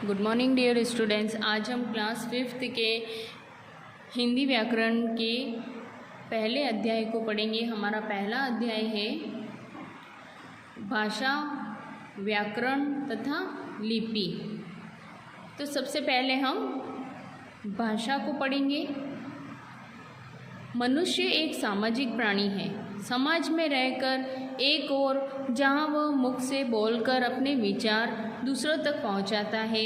Good morning dear students. आज हम class 5th के हिंदी व्याकरण के पहले अध्याय को पढ़ेंगे। हमारा पहला अध्याय है भाषा, व्याकरण तथा लिपि। तो सबसे पहले हम भाषा को पढ़ेंगे। मनुष्य एक सामाजिक प्राणी है। समाज में रहकर एक और जहाँ वह मुख से बोलकर अपने विचार दूसरों तक पहुँचाता है,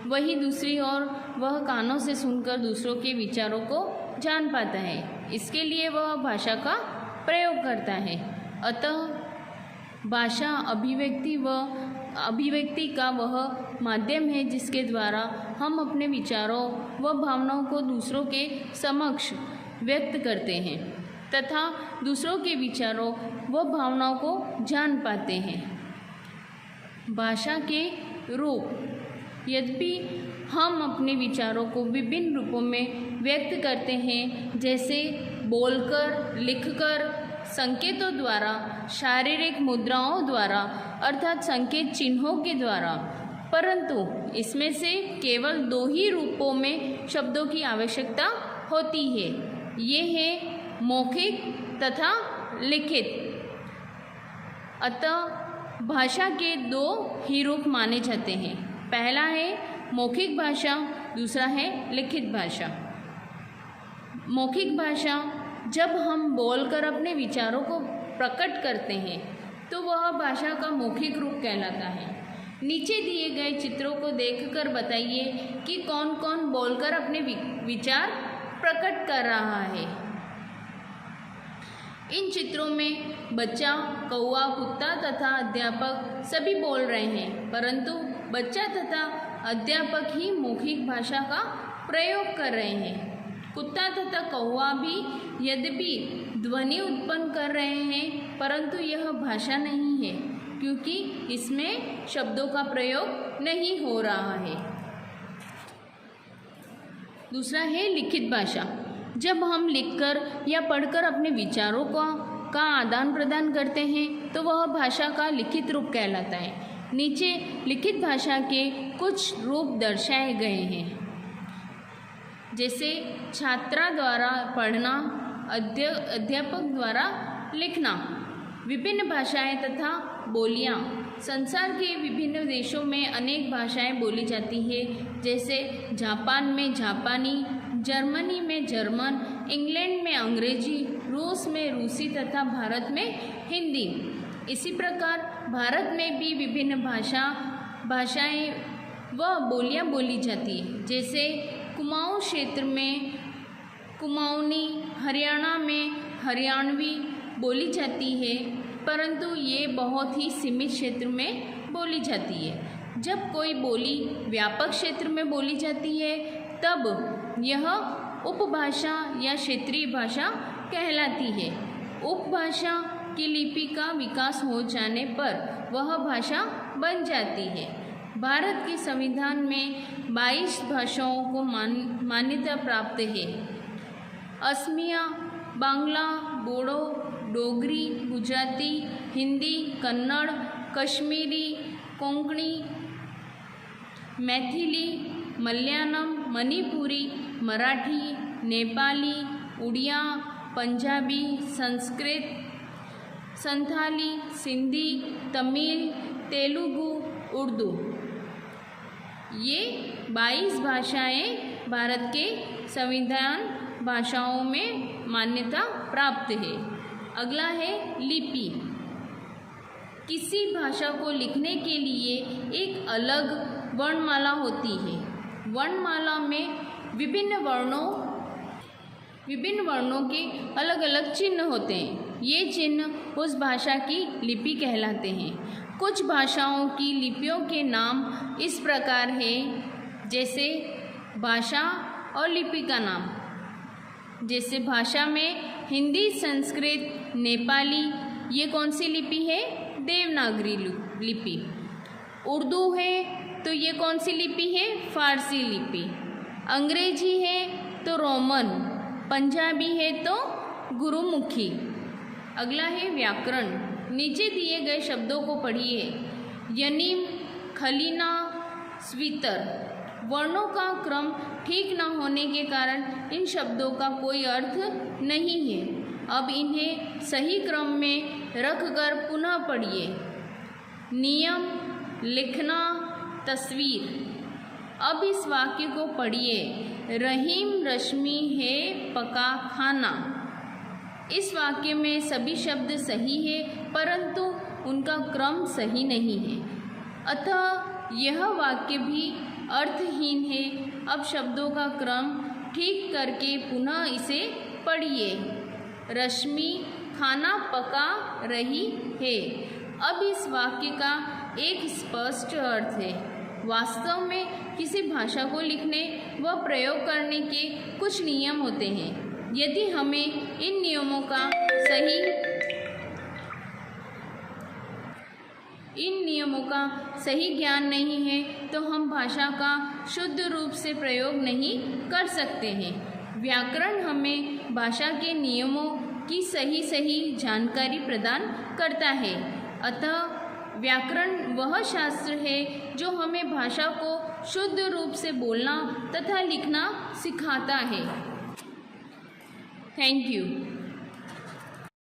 वहीं दूसरी ओर वह कानों से सुनकर दूसरों के विचारों को जान पाता है। इसके लिए वह भाषा का प्रयोग करता है। अतः भाषा अभिव्यक्ति का वह माध्यम है जिसके द्वारा हम अपने विचारों व भावनाओं को दूसरों के समक्ष व्यक्त करते हैं तथा दूसरों के विचारों व भावनाओं को जान पाते हैं। भाषा के रूप। यद्यपि हम अपने विचारों को विभिन्न रूपों में व्यक्त करते हैं, जैसे बोलकर, लिखकर, संकेतों द्वारा, शारीरिक मुद्राओं द्वारा अर्थात संकेत चिन्हों के द्वारा, परंतु इसमें से केवल 2 ही रूपों में शब्दों की आवश्यकता होती है। ये है मौखिक तथा लिखित। अतः भाषा के 2 ही रूप माने जाते हैं। पहला है मौखिक भाषा, दूसरा है लिखित भाषा। मौखिक भाषा जब हम बोलकर अपने विचारों को प्रकट करते हैं तो वह भाषा का मौखिक रूप कहलाता है। नीचे दिए गए चित्रों को देखकर बताइए कि कौन कौन बोलकर अपने विचार प्रकट कर रहा है। इन चित्रों में बच्चा, कौवा, कुत्ता तथा अध्यापक सभी बोल रहे हैं, परंतु बच्चा तथा अध्यापक ही मौखिक भाषा का प्रयोग कर रहे हैं। कुत्ता तथा कौवा भी यद्यपि ध्वनि उत्पन्न कर रहे हैं, परंतु यह भाषा नहीं है क्योंकि इसमें शब्दों का प्रयोग नहीं हो रहा है। दूसरा है लिखित भाषा। जब हम लिखकर या पढ़कर अपने विचारों का आदान प्रदान करते हैं तो वह भाषा का लिखित रूप कहलाता है। नीचे लिखित भाषा के कुछ रूप दर्शाए गए हैं, जैसे छात्रा द्वारा पढ़ना, अध्यापक द्वारा लिखना। विभिन्न भाषाएं तथा बोलियां। संसार के विभिन्न देशों में अनेक भाषाएं बोली जाती है, जैसे जापान में जापानी, जर्मनी में जर्मन, इंग्लैंड में अंग्रेजी, रूस में रूसी तथा भारत में हिंदी। इसी प्रकार भारत में भी विभिन्न भाषाएं व बोलियां बोली जाती है, जैसे कुमाऊं क्षेत्र में कुमाऊनी, हरियाणा में हरियाणवी बोली जाती है, परंतु ये बहुत ही सीमित क्षेत्र में बोली जाती है। जब कोई बोली व्यापक क्षेत्र में बोली जाती है तब यह उपभाषा या क्षेत्रीय भाषा कहलाती है। उपभाषा की लिपि का विकास हो जाने पर वह भाषा बन जाती है। भारत के संविधान में 22 भाषाओं को मान्यता प्राप्त है। असमिया, बांग्ला, बोडो, डोगरी, गुजराती, हिंदी, कन्नड़, कश्मीरी, कोंकणी, मैथिली, मलयालम, मणिपुरी, मराठी, नेपाली, उड़िया, पंजाबी, संस्कृत, संथाली, सिंधी, तमिल, तेलुगु, उर्दू। ये 22 भाषाएं भारत के संविधान भाषाओं में मान्यता प्राप्त है। अगला है लिपि। किसी भाषा को लिखने के लिए एक अलग वर्णमाला होती है। वर्णमाला में विभिन्न वर्णों के अलग अलग चिन्ह होते हैं। ये चिन्ह उस भाषा की लिपि कहलाते हैं। कुछ भाषाओं की लिपियों के नाम इस प्रकार है, जैसे भाषा और लिपि का नाम। जैसे भाषा में हिंदी, संस्कृत, नेपाली, ये कौन सी लिपि है? देवनागरी लिपि। उर्दू है तो ये कौन सी लिपि है? फारसी लिपि। अंग्रेजी है तो रोमन। पंजाबी है तो गुरुमुखी। अगला है व्याकरण। नीचे दिए गए शब्दों को पढ़िए। यनीम, खलीना, स्वीतर। वर्णों का क्रम ठीक न होने के कारण इन शब्दों का कोई अर्थ नहीं है। अब इन्हें सही क्रम में रखकर पुनः पढ़िए। नियम, लिखना, तस्वीर। अब इस वाक्य को पढ़िए। रहीम रश्मि है पका खाना। इस वाक्य में सभी शब्द सही है परंतु उनका क्रम सही नहीं है, अतः यह वाक्य भी अर्थहीन है। अब शब्दों का क्रम ठीक करके पुनः इसे पढ़िए। रश्मि खाना पका रही है। अब इस वाक्य का एक स्पष्ट अर्थ है। वास्तव में किसी भाषा को लिखने व प्रयोग करने के कुछ नियम होते हैं। यदि हमें इन नियमों का सही ज्ञान नहीं है तो हम भाषा का शुद्ध रूप से प्रयोग नहीं कर सकते हैं। व्याकरण हमें भाषा के नियमों की सही जानकारी प्रदान करता है। अतः व्याकरण वह शास्त्र है जो हमें भाषा को शुद्ध रूप से बोलना तथा लिखना सिखाता है। Thank you.